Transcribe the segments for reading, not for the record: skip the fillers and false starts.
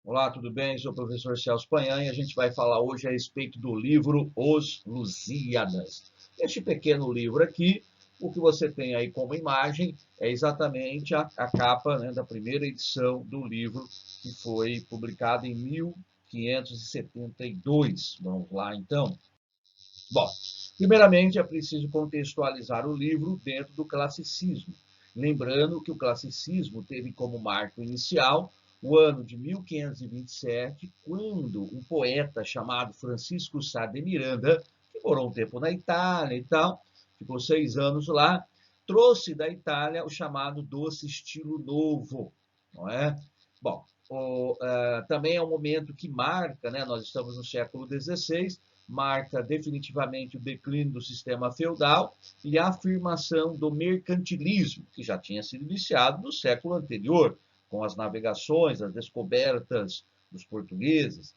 Olá, tudo bem? Sou o professor Celso Panhan e a gente vai falar hoje a respeito do livro Os Lusíadas. Este pequeno livro aqui, o que você tem aí como imagem é exatamente a capa, né, da primeira edição do livro, que foi publicado em 1572. Vamos lá, então. Bom, primeiramente é preciso contextualizar o livro dentro do classicismo, lembrando que o classicismo teve como marco inicial o ano de 1527, quando um poeta chamado Francisco Sá de Miranda, que morou um tempo na Itália e tal, ficou 6 anos lá, trouxe da Itália o chamado doce estilo novo, não é? Bom, também é um momento que marca, né, nós estamos no século XVI, marca definitivamente o declínio do sistema feudal e a afirmação do mercantilismo, que já tinha sido iniciado no século anterior, com as navegações, as descobertas dos portugueses.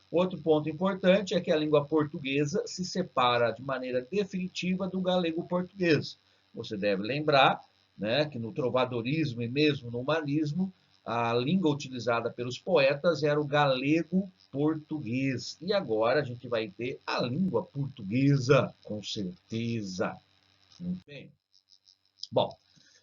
Outro ponto importante é que a língua portuguesa se separa de maneira definitiva do galego português. Você deve lembrar, né, que no trovadorismo e mesmo no humanismo, a língua utilizada pelos poetas era o galego português. E agora a gente vai ter a língua portuguesa, com certeza. Muito bem. Bom,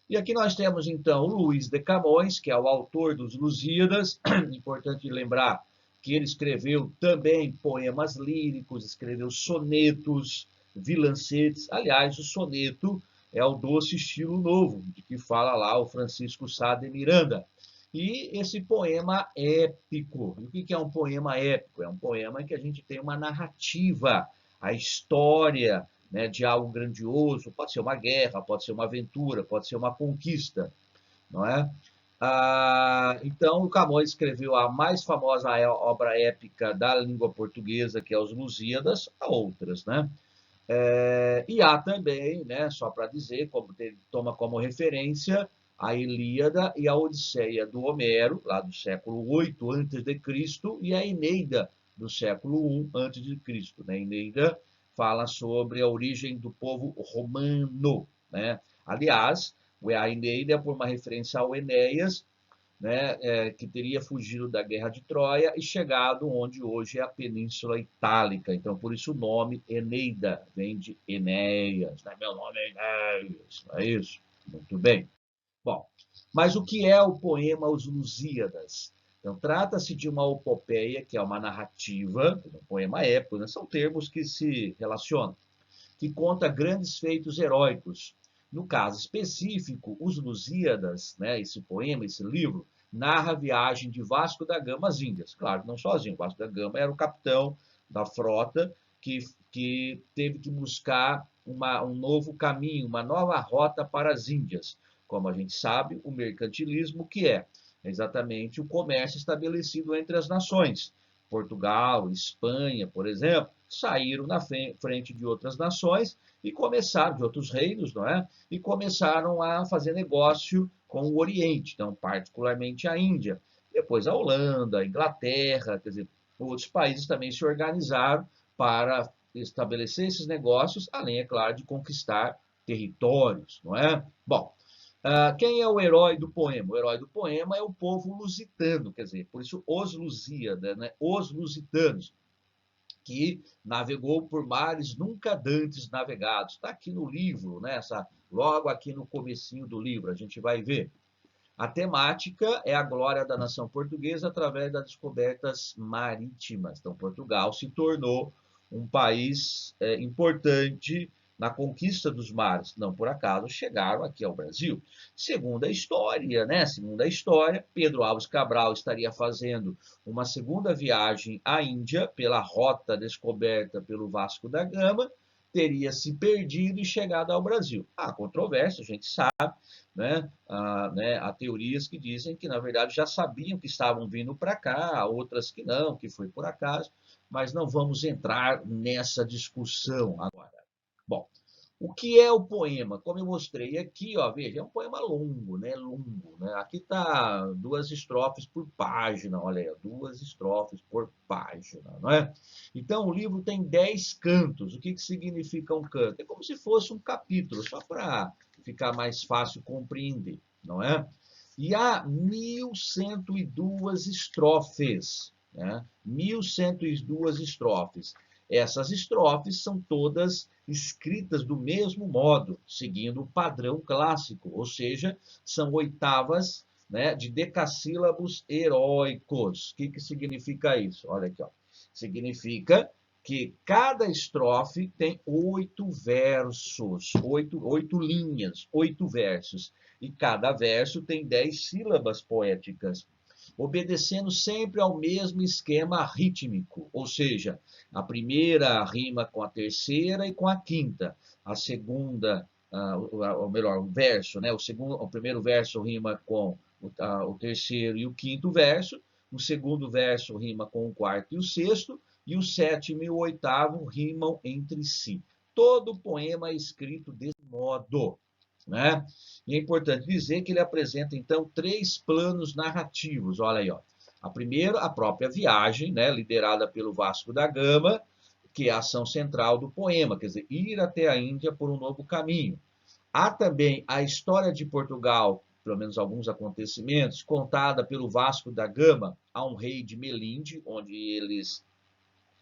e aqui nós temos então o Luís de Camões, que é o autor dos Lusíadas. Importante lembrar que ele escreveu também poemas líricos, escreveu sonetos, vilancetes. Aliás, o soneto é o doce estilo novo, de que fala lá o Francisco Sá de Miranda. E esse poema épico. E o que é um poema épico? É um poema em que a gente tem uma narrativa, a história, né, de algo grandioso. Pode ser uma guerra, pode ser uma aventura, pode ser uma conquista, não é? Então, o Camões escreveu a mais famosa obra épica da língua portuguesa, que é os Lusíadas, há outras, né? E há também, né, só para dizer, como toma como referência a Ilíada e a Odisseia do Homero, lá do século 8 a.C., e a Eneida, do século 1 a.C. Né? A Eneida fala sobre a origem do povo romano. Né? Aliás, a Eneida é por uma referência ao Enéas, né, que teria fugido da guerra de Troia e chegado onde hoje é a Península Itálica. Então, por isso o nome Eneida vem de Enéas. Né? Meu nome é Enéas, não é isso? Muito bem. Bom, mas o que é o poema Os Lusíadas? Então, trata-se de uma epopeia, que é uma narrativa, um poema épico, né? São termos que se relacionam, que conta grandes feitos heróicos. No caso específico, Os Lusíadas, né, esse poema, esse livro, narra a viagem de Vasco da Gama às Índias. Claro, não sozinho, Vasco da Gama era o capitão da frota que teve que buscar um novo caminho, uma nova rota para as Índias. Como a gente sabe, o mercantilismo, que é exatamente o comércio estabelecido entre as nações. Portugal, Espanha, por exemplo, saíram na frente de outras nações e começaram, de outros reinos, não é? E começaram a fazer negócio com o Oriente, então, particularmente a Índia. Depois a Holanda, a Inglaterra, quer dizer, outros países também se organizaram para estabelecer esses negócios, além, é claro, de conquistar territórios, não é? Bom, quem é o herói do poema? O herói do poema é o povo lusitano, quer dizer, por isso os Lusíadas, né? Os lusitanos, que navegou por mares nunca dantes navegados. Está aqui no livro, né? Logo aqui no comecinho do livro, a gente vai ver. A temática é a glória da nação portuguesa através das descobertas marítimas. Então, Portugal se tornou um país importante na conquista dos mares. Não por acaso chegaram aqui ao Brasil. Segundo a história, né? Segundo a história, Pedro Alves Cabral estaria fazendo uma segunda viagem à Índia pela rota descoberta pelo Vasco da Gama, teria se perdido e chegado ao Brasil. Há controvérsia, a gente sabe, né, há teorias que dizem que, na verdade, já sabiam que estavam vindo para cá, outras que não, que foi por acaso, mas não vamos entrar nessa discussão agora. Bom, o que é o poema? Como eu mostrei aqui, ó, veja, é um poema longo, né? Longo, né? Aqui tá 2 estrofes por página, olha aí, 2 estrofes por página, não é? Então, o livro tem 10 cantos. O que significa um canto? É como se fosse um capítulo, só para ficar mais fácil compreender, não é? E há 1.102 estrofes, né? 1.102 estrofes. Essas estrofes são todas escritas do mesmo modo, seguindo o padrão clássico, ou seja, são oitavas, né, de decassílabos heróicos. O que significa isso? Olha aqui, ó. Significa que cada estrofe tem 8 versos, oito linhas, 8 versos. E cada verso tem 10 sílabas poéticas, obedecendo sempre ao mesmo esquema rítmico, ou seja, a primeira rima com a terceira e com a quinta, a segunda, ou melhor, o verso, né? O primeiro verso rima com o terceiro e o quinto verso, o segundo verso rima com o quarto e o sexto, e o sétimo e o oitavo rimam entre si. Todo poema é escrito desse modo, né? E é importante dizer que ele apresenta, então, 3 planos narrativos. Olha aí, ó. A primeira, a própria viagem, né, liderada pelo Vasco da Gama, que é a ação central do poema, quer dizer, ir até a Índia por um novo caminho. Há também a história de Portugal, pelo menos alguns acontecimentos, contada pelo Vasco da Gama a um rei de Melinde, onde eles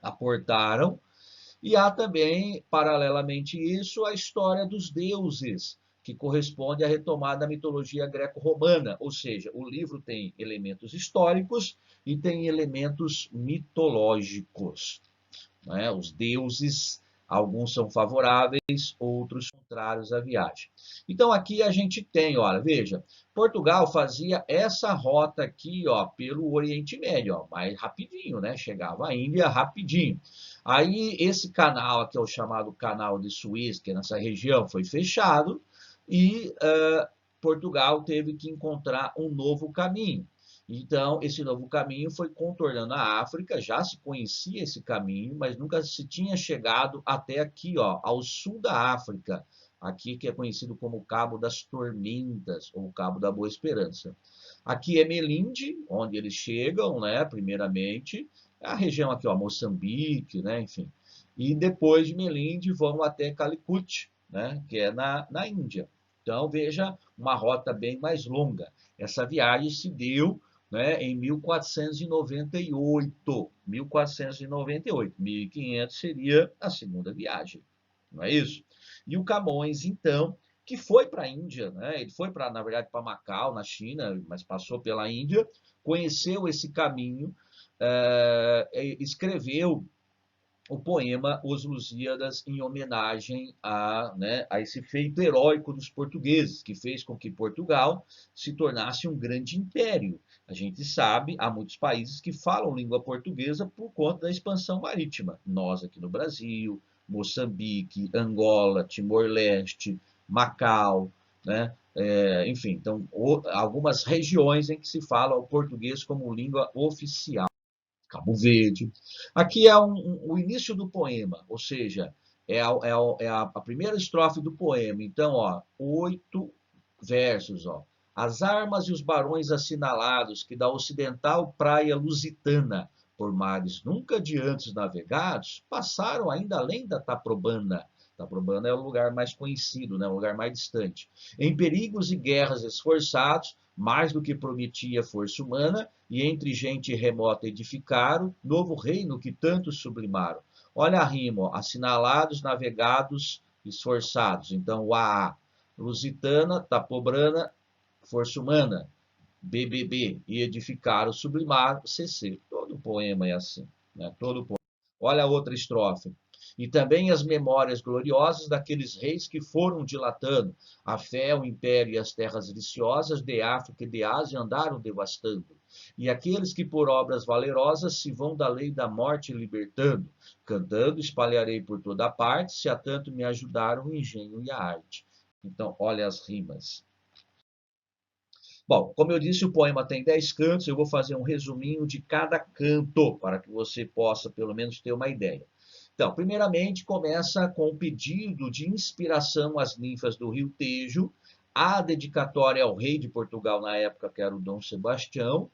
aportaram. E há também, paralelamente a isso, a história dos deuses, que corresponde à retomada da mitologia greco-romana, ou seja, o livro tem elementos históricos e tem elementos mitológicos, né? Os deuses, alguns são favoráveis, outros contrários à viagem. Então aqui a gente tem, olha, veja, Portugal fazia essa rota aqui, ó, pelo Oriente Médio, ó, mais rapidinho, né? Chegava à Índia rapidinho. Aí esse canal aqui é o chamado Canal de Suez, que nessa região foi fechado, e Portugal teve que encontrar um novo caminho. Então, esse novo caminho foi contornando a África, já se conhecia esse caminho, mas nunca se tinha chegado até aqui, ó, ao sul da África, aqui que é conhecido como Cabo das Tormentas, ou Cabo da Boa Esperança. Aqui é Melinde, onde eles chegam, né, primeiramente, a região aqui, ó, Moçambique, né, enfim. E depois de Melinde vão até Calicut, né, que é na Índia. Então, veja, uma rota bem mais longa. Essa viagem se deu, né, em 1498. 1498. 1500 seria a segunda viagem, não é isso? E o Camões, então, que foi para a Índia, né? Ele foi para, na verdade, para Macau, na China, mas passou pela Índia, conheceu esse caminho, escreveu o poema Os Lusíadas em homenagem né, a esse feito heróico dos portugueses, que fez com que Portugal se tornasse um grande império. A gente sabe, há muitos países que falam língua portuguesa por conta da expansão marítima. Nós aqui no Brasil, Moçambique, Angola, Timor-Leste, Macau, né? Enfim, então, algumas regiões em que se fala o português como língua oficial. Cabo Verde. Aqui é o início do poema, ou seja, é a primeira estrofe do poema. Então, ó, 8 versos. Ó. As armas e os barões assinalados que da ocidental praia lusitana, por mares nunca de antes navegados, passaram ainda além da Taprobana. Taprobana é o lugar mais conhecido, né? O lugar mais distante. Em perigos e guerras esforçados, mais do que prometia força humana, e entre gente remota edificaram, novo reino que tantos sublimaram. Olha a rima, ó, assinalados, navegados, esforçados. Então, o AA, Lusitana, Tapobrana, força humana, BBB, e edificaram, sublimaram, CC. Todo poema é assim, né? Todo poema. Olha a outra estrofe. E também as memórias gloriosas daqueles reis que foram dilatando a fé, o império e as terras viciosas de África e de Ásia andaram devastando. E aqueles que por obras valerosas se vão da lei da morte libertando, cantando espalharei por toda parte, se há tanto me ajudaram o engenho e a arte. Então, olha as rimas. Bom, como eu disse, o poema tem 10 cantos, eu vou fazer um resuminho de cada canto, para que você possa, pelo menos, ter uma ideia. Então, primeiramente, começa com o pedido de inspiração às ninfas do Rio Tejo, a dedicatória ao rei de Portugal na época, que era o Dom Sebastião,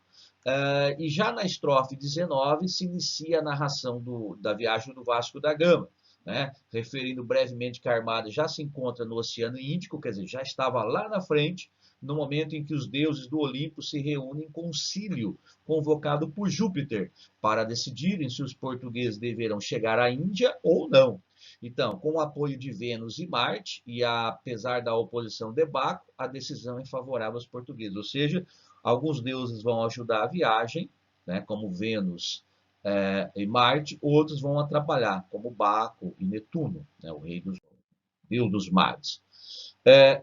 e já na estrofe 19 se inicia a narração da viagem do Vasco da Gama, né? Referindo brevemente que a armada já se encontra no Oceano Índico, quer dizer, já estava lá na frente, no momento em que os deuses do Olimpo se reúnem em concílio convocado por Júpiter para decidirem se os portugueses deverão chegar à Índia ou não. Então, com o apoio de Vênus e Marte, e apesar da oposição de Baco, a decisão é favorável aos portugueses. Ou seja, alguns deuses vão ajudar a viagem, né, como Vênus e Marte, outros vão atrapalhar, como Baco e Netuno, né, o rei dos deus dos mares.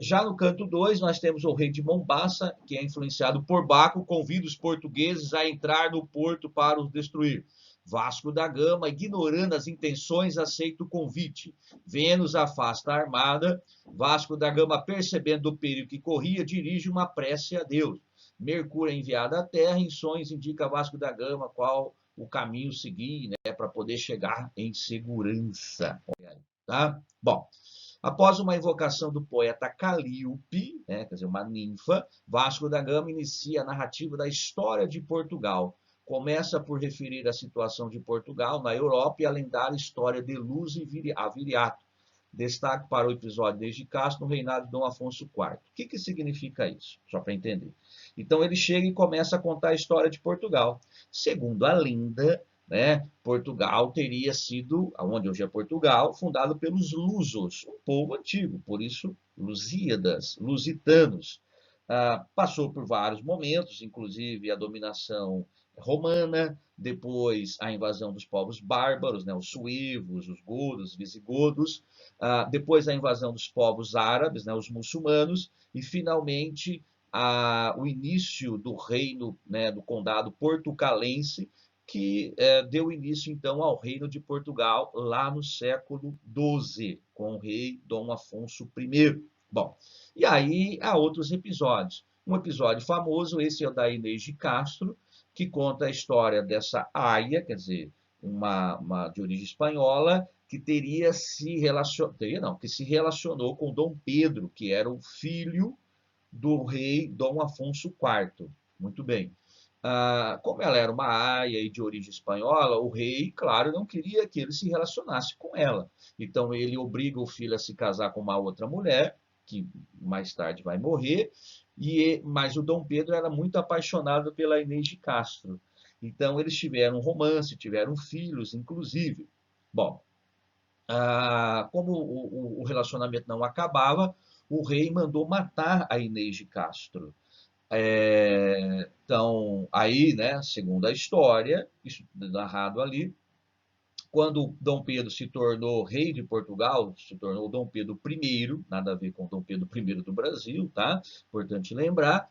Já no canto 2, nós temos o rei de Mombasa, que é influenciado por Baco, convida os portugueses a entrar no porto para os destruir. Vasco da Gama, ignorando as intenções, aceita o convite. Vênus afasta a armada. Vasco da Gama, percebendo o perigo que corria, dirige uma prece a Deus. Mercúrio é enviado à Terra, em sonhos indica a Vasco da Gama qual o caminho seguir, né, para poder chegar em segurança. Tá? Bom, após uma invocação do poeta Calíope, né, quer dizer, uma ninfa, Vasco da Gama inicia a narrativa da história de Portugal. Começa por referir a situação de Portugal na Europa e a lendária história de Luz e Viriato. Destaque para o episódio desde Castro no reinado de Dom Afonso IV. O que significa isso? Só para entender. Então ele chega e começa a contar a história de Portugal. Segundo a lenda, né, Portugal teria sido, onde hoje é Portugal, fundado pelos lusos, um povo antigo, por isso Lusíadas, lusitanos. Passou por vários momentos, inclusive a dominação romana, depois a invasão dos povos bárbaros, né, os suevos, os godos, visigodos, depois a invasão dos povos árabes, né, os muçulmanos, e finalmente o início do reino, né, do condado portucalense, que deu início então ao reino de Portugal lá no século XII, com o rei Dom Afonso I. Bom, e aí há outros episódios. Um episódio famoso, esse é o da Inês de Castro, que conta a história dessa aia, quer dizer, uma de origem espanhola, que que se relacionou com Dom Pedro, que era o filho do rei Dom Afonso IV. Muito bem. Como ela era uma aia e de origem espanhola, o rei, claro, não queria que ele se relacionasse com ela. Então ele obriga o filho a se casar com uma outra mulher, que mais tarde vai morrer, mas o Dom Pedro era muito apaixonado pela Inês de Castro. Então eles tiveram um romance, tiveram filhos, inclusive. Bom, como o relacionamento não acabava, o rei mandou matar a Inês de Castro. Então, aí, né, segundo a história, isso narrado ali, quando Dom Pedro se tornou rei de Portugal, se tornou Dom Pedro I, nada a ver com Dom Pedro I do Brasil, tá? Importante lembrar,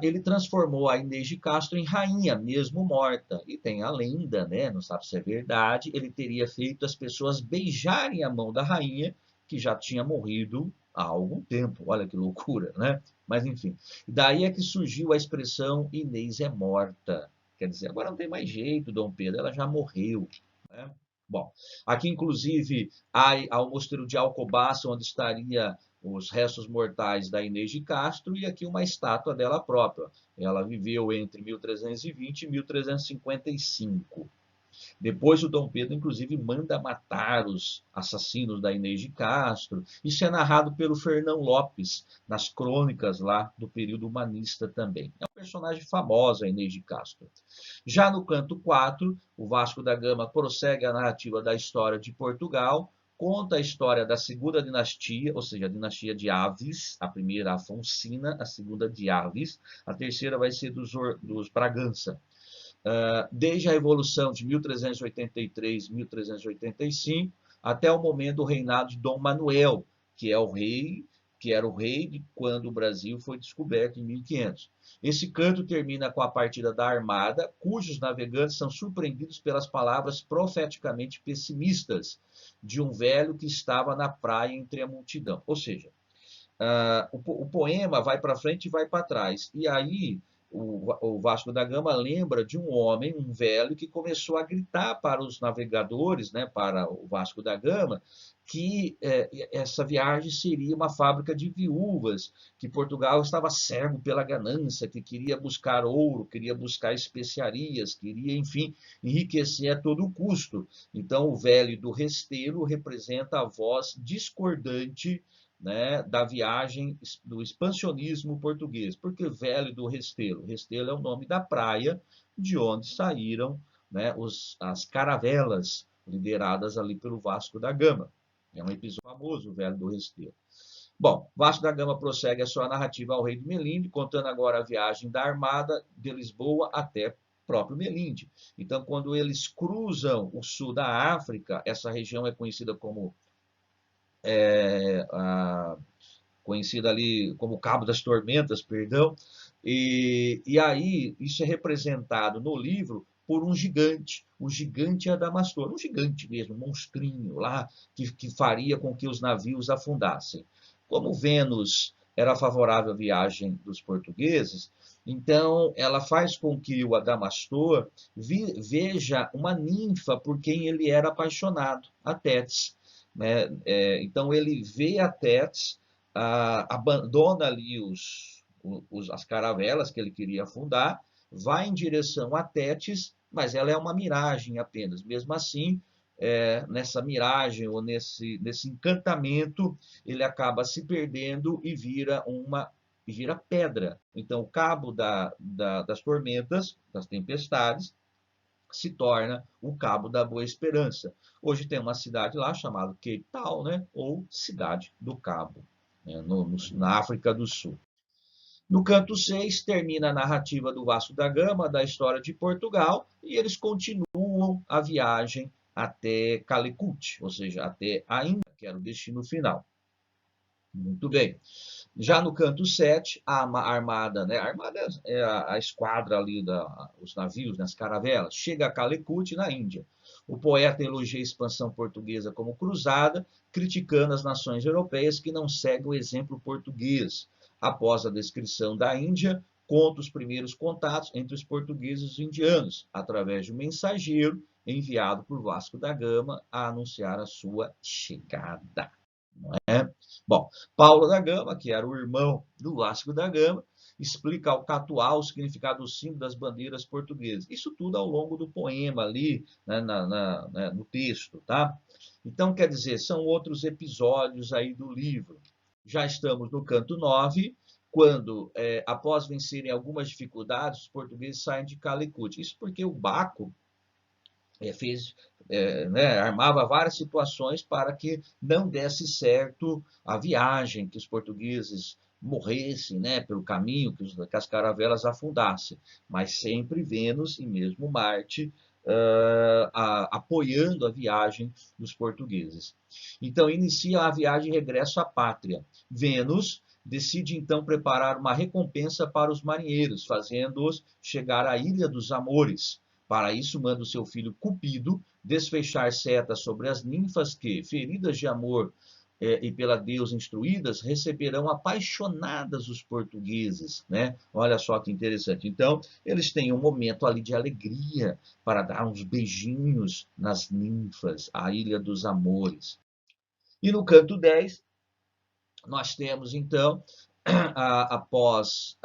ele transformou a Inês de Castro em rainha, mesmo morta. E tem a lenda, né? Não sabe se é verdade, ele teria feito as pessoas beijarem a mão da rainha, que já tinha morrido há algum tempo. Olha que loucura, né? Mas enfim, daí é que surgiu a expressão Inês é morta. Quer dizer, agora não tem mais jeito, Dom Pedro, ela já morreu. Né? Bom, aqui inclusive há o mosteiro de Alcobaça, onde estaria os restos mortais da Inês de Castro, e aqui uma estátua dela própria. Ela viveu entre 1320 e 1355. Depois o Dom Pedro, inclusive, manda matar os assassinos da Inês de Castro. Isso é narrado pelo Fernão Lopes, nas crônicas lá do período humanista também. É um personagem famoso, a Inês de Castro. Já no canto 4, o Vasco da Gama prossegue a narrativa da história de Portugal, conta a história da segunda dinastia, ou seja, a dinastia de Aves, a primeira Afonsina, a segunda de Aves, a terceira vai ser dos Bragança. Desde a Revolução de 1383, 1385, até o momento do reinado de Dom Manuel, que era o rei de quando o Brasil foi descoberto em 1500. Esse canto termina com a partida da armada, cujos navegantes são surpreendidos pelas palavras profeticamente pessimistas de um velho que estava na praia entre a multidão. Ou seja, o poema vai para frente e vai para trás. E aí o Vasco da Gama lembra de um homem, um velho, que começou a gritar para os navegadores, né, para o Vasco da Gama, que essa viagem seria uma fábrica de viúvas, que Portugal estava cego pela ganância, que queria buscar ouro, queria buscar especiarias, queria, enfim, enriquecer a todo custo. Então, o velho do Resteiro representa a voz discordante né, da viagem do expansionismo português. Por que Velho do Restelo? Restelo é o nome da praia de onde saíram, né, as caravelas lideradas ali pelo Vasco da Gama. É um episódio famoso, o Velho do Restelo. Bom, Vasco da Gama prossegue a sua narrativa ao rei de Melinde, contando agora a viagem da armada de Lisboa até próprio Melinde. Então, quando eles cruzam o sul da África, essa região é conhecida como conhecida ali como Cabo das Tormentas, perdão, e aí isso é representado no livro por um gigante, o gigante Adamastor, um gigante mesmo, um monstrinho lá, que faria com que os navios afundassem. Como Vênus era favorável à viagem dos portugueses, então ela faz com que o Adamastor veja uma ninfa por quem ele era apaixonado, a Tétis. Né? Então ele vê a Tétis, abandona ali as caravelas que ele queria fundar, vai em direção a Tétis, mas ela é uma miragem apenas. Mesmo assim, nessa miragem ou nesse encantamento, ele acaba se perdendo e vira pedra. Então, o cabo das tormentas, das tempestades, se torna o Cabo da Boa Esperança. Hoje tem uma cidade lá chamada Cape Town, né? Ou Cidade do Cabo, né? Na África do Sul. No canto 6, termina a narrativa do Vasco da Gama, da história de Portugal, e eles continuam a viagem até Calicut, ou seja, até a Índia, que era o destino final. Muito bem. Já no canto 7, a armada, né? A armada é a esquadra ali, os navios, né? As caravelas, chega a Calicut, na Índia. O poeta elogia a expansão portuguesa como cruzada, criticando as nações europeias que não seguem o exemplo português. Após a descrição da Índia, conta os primeiros contatos entre os portugueses e os indianos, através de um mensageiro enviado por Vasco da Gama a anunciar a sua chegada. Não é? Bom, Paulo da Gama, que era o irmão do Vasco da Gama, explica ao Catual o significado do símbolo das bandeiras portuguesas. Isso tudo ao longo do poema ali, né, no texto, tá? Então, quer dizer, são outros episódios aí do livro. Já estamos no canto 9, quando, após vencerem algumas dificuldades, os portugueses saem de Calicut. Isso porque o Baco né, armava várias situações para que não desse certo a viagem, que os portugueses morressem, né, pelo caminho, que as caravelas afundassem, mas sempre Vênus e mesmo Marte apoiando a viagem dos portugueses. Então inicia a viagem de regresso à pátria. Vênus decide então preparar uma recompensa para os marinheiros, fazendo-os chegar à Ilha dos Amores. Para isso, manda o seu filho Cupido desfechar setas sobre as ninfas que, feridas de amor e pela deusa instruídas, receberão apaixonadas os portugueses, né? Olha só que interessante. Então, eles têm um momento ali de alegria para dar uns beijinhos nas ninfas, a Ilha dos Amores. E no canto 10, nós temos, então, após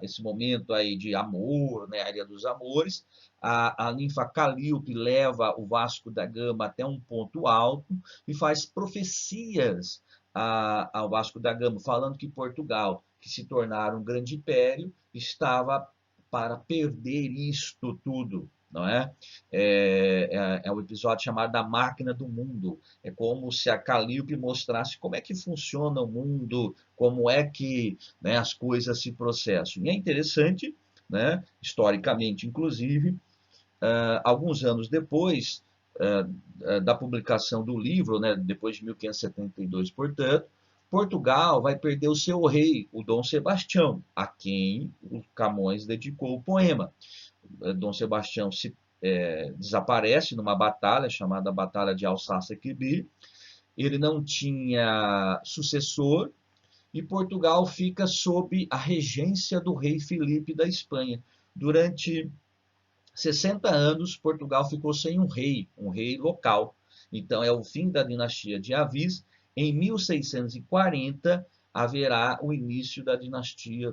esse momento aí de amor, né, a Ilha dos Amores, a ninfa Calíope leva o Vasco da Gama até um ponto alto e faz profecias ao Vasco da Gama, falando que Portugal, que se tornara um grande império, estava para perder isto tudo. Não é? É um episódio chamado da Máquina do Mundo. É como se a Calíope mostrasse como é que funciona o mundo, como é que, né, as coisas se processam. E é interessante, né, historicamente, inclusive, alguns anos depois da publicação do livro, né, depois de 1572, portanto, Portugal vai perder o seu rei, o Dom Sebastião, a quem o Camões dedicou o poema. Dom Sebastião desaparece numa batalha chamada Batalha de Alsácia-Quibir. Ele não tinha sucessor e Portugal fica sob a regência do rei Filipe da Espanha. Durante 60 anos, Portugal ficou sem um rei local. Então, é o fim da dinastia de Avis. Em 1640, haverá o início da dinastia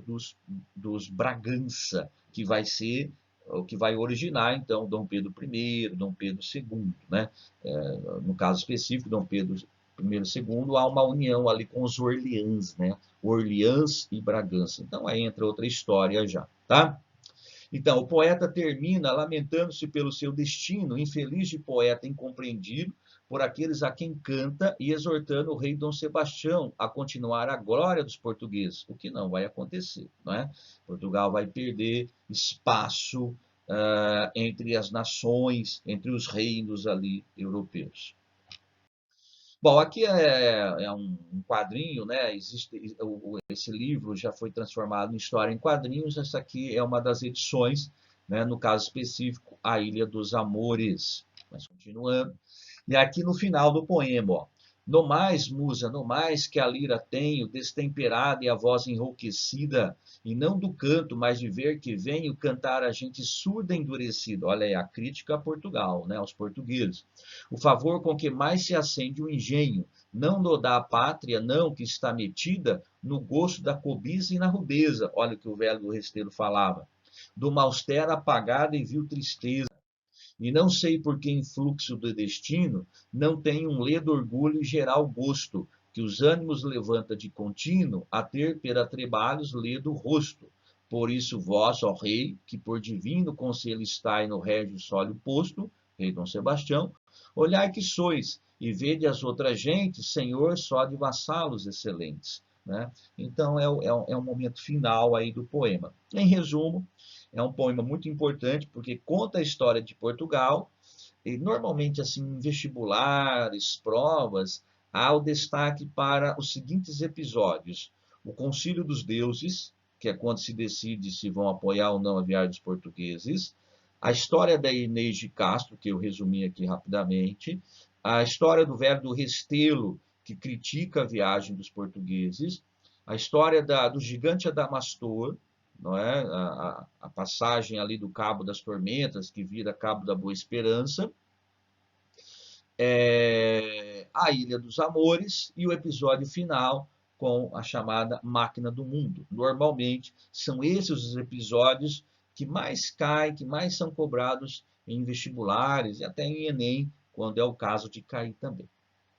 dos Bragança, que vai ser o que vai originar, então, Dom Pedro I, Dom Pedro II, né? No caso específico, Dom Pedro primeiro e segundo, há uma união ali com os Orleans, né? Orleans e Bragança. Então aí entra outra história já, tá? Então, o poeta termina lamentando-se pelo seu destino, infeliz de poeta incompreendido por aqueles a quem canta e exortando o rei Dom Sebastião a continuar a glória dos portugueses, o que não vai acontecer, não é? Portugal vai perder espaço entre as nações, entre os reinos ali europeus. Bom, aqui é um quadrinho, né? Esse livro já foi transformado em história em quadrinhos. Essa aqui é uma das edições, né? No caso específico, A Ilha dos Amores. Mas continuando. E aqui no final do poema, ó. No mais, musa, no mais que a lira tenho, destemperada e a voz enrouquecida, e não do canto, mas de ver que venho cantar a gente surda e endurecida. Olha aí, a crítica a Portugal, né? Aos portugueses. O favor com que mais se acende o engenho, não no da pátria, não, que está metida no gosto da cobiça e na rudeza. Olha o que o velho do Resteiro falava. De uma austera apagada e vil tristeza. E não sei por que influxo do destino não tem um ledo orgulho e geral gosto, que os ânimos levanta de contínuo a ter pera trabalhos ledo rosto. Por isso vós, ó rei, que por divino conselho estai no régio sólio posto, rei Dom Sebastião, olhai que sois, e vede as outras gentes, senhor só de vassalos excelentes. Né? Então é um momento final aí do poema. Em resumo, é um poema muito importante porque conta a história de Portugal e normalmente assim em vestibulares, provas, há o destaque para os seguintes episódios: o Concílio dos Deuses, que é quando se decide se vão apoiar ou não a viagem dos portugueses, a história da Inês de Castro, que eu resumi aqui rapidamente, a história do velho do Restelo, que critica a viagem dos portugueses, a história do gigante Adamastor, não é? A passagem ali do Cabo das Tormentas, que vira Cabo da Boa Esperança, a Ilha dos Amores e o episódio final com a chamada Máquina do Mundo. Normalmente, são esses os episódios que mais caem, que mais são cobrados em vestibulares e até em Enem, quando é o caso de cair também.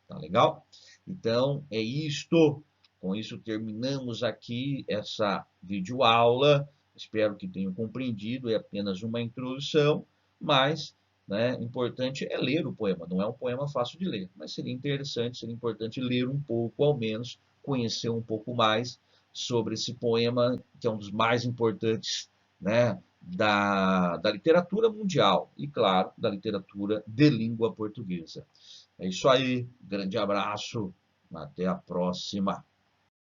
Tá legal? Então, é isto. Com isso, terminamos aqui essa videoaula. Espero que tenham compreendido. É apenas uma introdução, mas né, importante é ler o poema. Não é um poema fácil de ler, mas seria interessante, seria importante ler um pouco, ao menos, conhecer um pouco mais sobre esse poema, que é um dos mais importantes né, da literatura mundial e, claro, da literatura de língua portuguesa. É isso aí, grande abraço, até a próxima.